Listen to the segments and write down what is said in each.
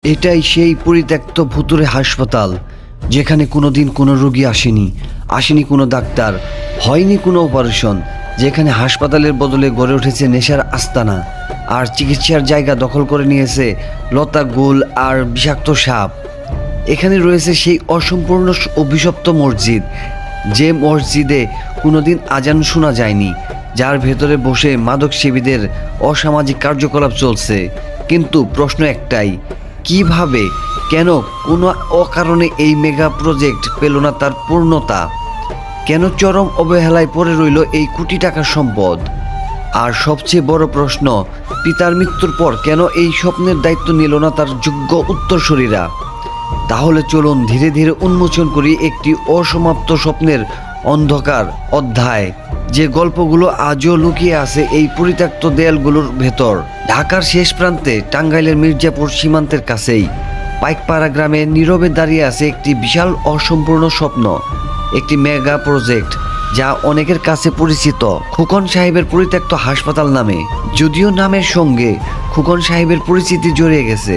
এটাই সেই পরিত্যক্ত ভুতুড়ে হাসপাতাল যেখানে কোনোদিন কোনো রোগী আসেনি কোনো ডাক্তার, হয়নি কোনো অপারেশন, যেখানে হাসপাতালের বদলে গড়ে উঠেছে নেশার আস্তানা আর চিকিৎসার জায়গা দখল করে নিয়েছে লতা গোল আর বিষাক্ত সাপ। এখানে রয়েছে সেই অসম্পূর্ণ অভিশপ্ত মসজিদ, যে মসজিদে কোনোদিন আজান শোনা যায়নি, যার ভেতরে বসে মাদক সেবীদের অসামাজিক কার্যকলাপ চলছে। কিন্তু প্রশ্ন একটাই, কিভাবে, কেন, কোনো অকারণে এই মেগা প্রজেক্ট পেল না তার পূর্ণতা? কেন চরম অবহেলায় পড়ে রইল এই কোটি টাকার সম্পদ? আর সবচেয়ে বড় প্রশ্ন, পিতার মৃত্যুর পর কেন এই স্বপ্নের দায়িত্ব নিল না তার যোগ্য উত্তরসূরিরা? তাহলে চলুন ধীরে ধীরে উন্মোচন করি একটি অসমাপ্ত স্বপ্নের অন্ধকার অধ্যায়, যে গল্পগুলো আজও লুকিয়ে আছে এই পরিত্যক্ত দেয়ালগুলোর ভেতর। ঢাকার শেষ প্রান্তে টাঙ্গাইলের মির্জাপুর সীমান্তের কাছেই পাইকপাড়া গ্রামে নীরবে দাঁড়িয়ে আছে একটি বিশাল অসম্পূর্ণ স্বপ্ন, একটি মেগা প্রজেক্ট যা অনেকের কাছে পরিচিত খোকন সাহেবের পরিত্যক্ত হাসপাতাল নামে। যদিও নামের সঙ্গে খোকন সাহেবের পরিচিতি জড়িয়ে গেছে,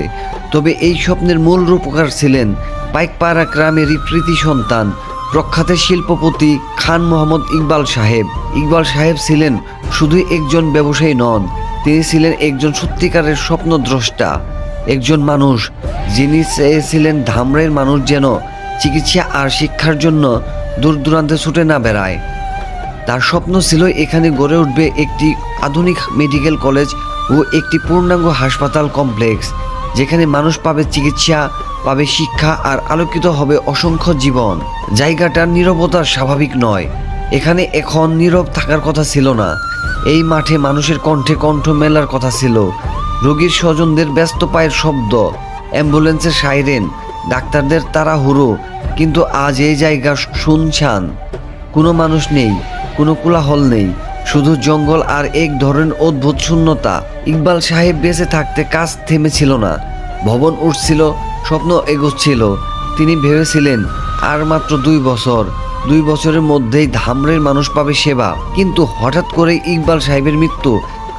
তবে এই স্বপ্নের মূল রূপকার ছিলেন পাইকপাড়া গ্রামেরই কৃতি সন্তান প্রখ্যাত শিল্পপতি খান মোহাম্মদ ইকবাল সাহেব। ইকবাল সাহেব ছিলেন শুধু একজন ব্যবসায়ী নন, তিনি ছিলেন একজন সত্যিকারের স্বপ্নদ্রষ্টা, একজন মানুষ যিনি চেয়েছিলেন ধামরাইয়ের মানুষ যেন চিকিৎসা আর শিক্ষার জন্য দূর দূরান্তে ছুটে না বেড়ায়। তার স্বপ্ন ছিল এখানে গড়ে উঠবে একটি আধুনিক মেডিকেল কলেজ ও একটি পূর্ণাঙ্গ হাসপাতাল কমপ্লেক্স, যেখানে মানুষ পাবে চিকিৎসা, পাবে শিক্ষা আর আলোকিত হবে অসংখ্য জীবন। জায়গাটার নীরবতা স্বাভাবিক নয়, এখানে এখন নীরব থাকার কথা ছিল না। এই মাঠে মানুষের কণ্ঠে কণ্ঠ মেলার কথা ছিল, রোগীর স্বজনদের ব্যস্ত পায়ের শব্দ, অ্যাম্বুলেন্সের সাইরেন, ডাক্তারদের তাড়াহুড়ো। কিন্তু আজ এই জায়গা শুনশান, কোনো মানুষ নেই, কোনো কোলাহল নেই, শুধু জঙ্গল আর এক ধরনের অদ্ভুত শূন্যতা। ইকবাল সাহেব বেঁচে থাকতে কাজ থেমেছিল না, ভবন উঠছিল, স্বপ্ন এগোচ্ছিল। তিনি ভেবেছিলেন আর মাত্র 2 বছরের মধ্যেই ধামরের মানুষ পাবে সেবা। কিন্তু হঠাৎ করে ইকবাল সাহেবের মৃত্যু,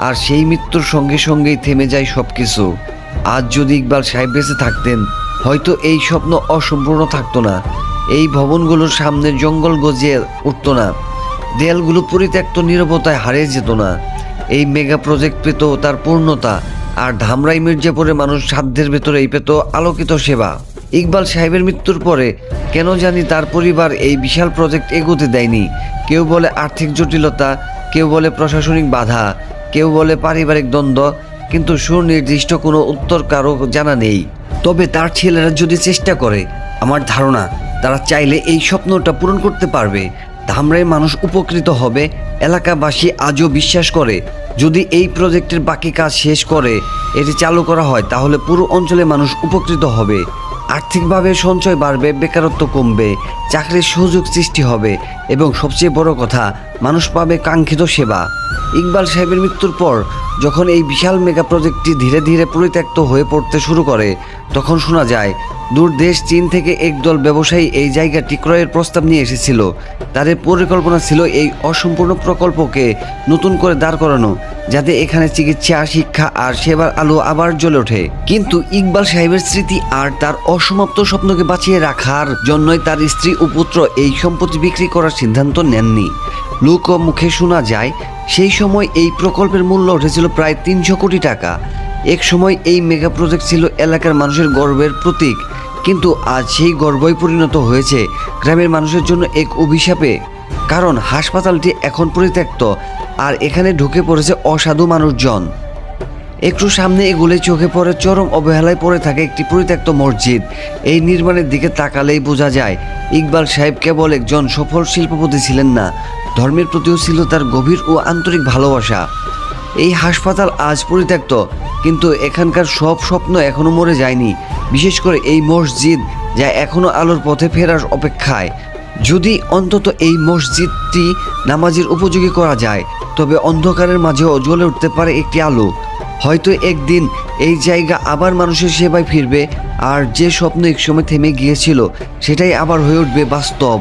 আর সেই মৃত্যুর সঙ্গে সঙ্গেই থেমে যায় সবকিছু। আজ যদি ইকবাল সাহেব বেঁচে থাকতেন, হয়তো এই স্বপ্ন অসম্পূর্ণ থাকতো না, এই ভবনগুলোর সামনে জঙ্গল গজিয়ে উঠত না, দেয়ালগুলো পরিত্যক্ত নীরবতায় হারিয়ে যেত না, এই মেগা প্রজেক্ট পেত তার পূর্ণতা, আর ধামরাই মির্জাপুরের মানুষ সাধ্যের ভেতরেই পেত আলোকিত সেবা। ইকবাল সাহেবের মৃত্যুর পরে কেন জানি তার পরিবার এই বিশাল প্রজেক্ট এগোতে দেয়নি। কেউ বলে আর্থিক জটিলতা, কেউ বলে প্রশাসনিক বাধা, কেউ বলে পারিবারিক দ্বন্দ্ব, কিন্তু সুনির্দিষ্ট কোনো উত্তর কারো জানা নেই। তবে তার ছেলেরা যদি চেষ্টা করে, আমার ধারণা তারা চাইলে এই স্বপ্নটা পূরণ করতে পারবে। ধামরাইয়ের মানুষ উপকৃত হবে। এলাকাবাসী আজও বিশ্বাস করে, যদি এই প্রজেক্টের বাকি কাজ শেষ করে এটি চালু করা হয়, তাহলে পুরো অঞ্চলের মানুষ উপকৃত হবে। আর্থিকভাবে সঞ্চয় বাড়বে, বেকারত্ব কমবে, চাকরির সুযোগ সৃষ্টি হবে, এবং সবচেয়ে বড় কথা, মানুষ পাবে কাঙ্ক্ষিত সেবা। ইকবাল সাহেবের মৃত্যুর পর যখন এই বিশাল মেগা প্রজেক্টটি ধীরে ধীরে পরিত্যক্ত হয়ে পড়তে শুরু করে, তখন শোনা যায় দূর দেশ চীন থেকে একদল ব্যবসায়ী এই জায়গাটি ক্রয়ের প্রস্তাব নিয়ে এসেছিল। তাদের পরিকল্পনা ছিল এই অসম্পূর্ণ প্রকল্পকে নতুন করে দাঁড় করানো, যাতে এখানে চিকিৎসা, শিক্ষা আর সেবার আলো আবার জ্বলে ওঠে। কিন্তু ইকবাল সাহেবের স্মৃতি আর তার অসমাপ্ত স্বপ্নকে বাঁচিয়ে রাখার জন্যই তার স্ত্রী ও পুত্র এই সম্পত্তি বিক্রি করার সিদ্ধান্ত নেননি। লোক মুখে শোনা যায়, সেই সময় এই প্রকল্পের মূল্য উঠেছিল প্রায় 300 কোটি টাকা। এক সময় এই মেগা প্রজেক্ট ছিল এলাকার মানুষের গর্বের প্রতীক, কিন্তু আজ সেই গর্বই পরিণত হয়েছে গ্রামের মানুষের জন্য এক অভিশাপে। কারণ হাসপাতালটি এখন পরিত্যক্ত, আর এখানে ঢুকে পড়েছে অসাধু মানুষজন। একটু সামনে এগুলে চোখে পড়ে চরম অবহেলায় পড়ে থাকে একটি পরিত্যক্ত মসজিদ। এই নির্মাণের দিকে তাকালেই বোঝা যায় ইকবাল সাহেব কেবল একজন সফল শিল্পপতি ছিলেন না, ধর্মের প্রতিও ছিল তার গভীর ও আন্তরিক ভালোবাসা। এই হাসপাতাল আজ পরিত্যক্ত, কিন্তু এখানকার সব স্বপ্ন এখনো মরে যায়নি, বিশেষ করে এই মসজিদ, যা এখনো আলোর পথে ফেরার অপেক্ষায়। যদি অন্তত এই মসজিদটি নামাজের উপযোগী করা যায়, তবে অন্ধকারের মাঝেও জ্বলে উঠতে পারে একটি আলো। হয়তো একদিন এই জায়গা আবার মানুষের সেবায় ফিরবে, আর যে স্বপ্ন একসময় থেমে গিয়েছিল সেটাই আবার হয়ে উঠবে বাস্তব।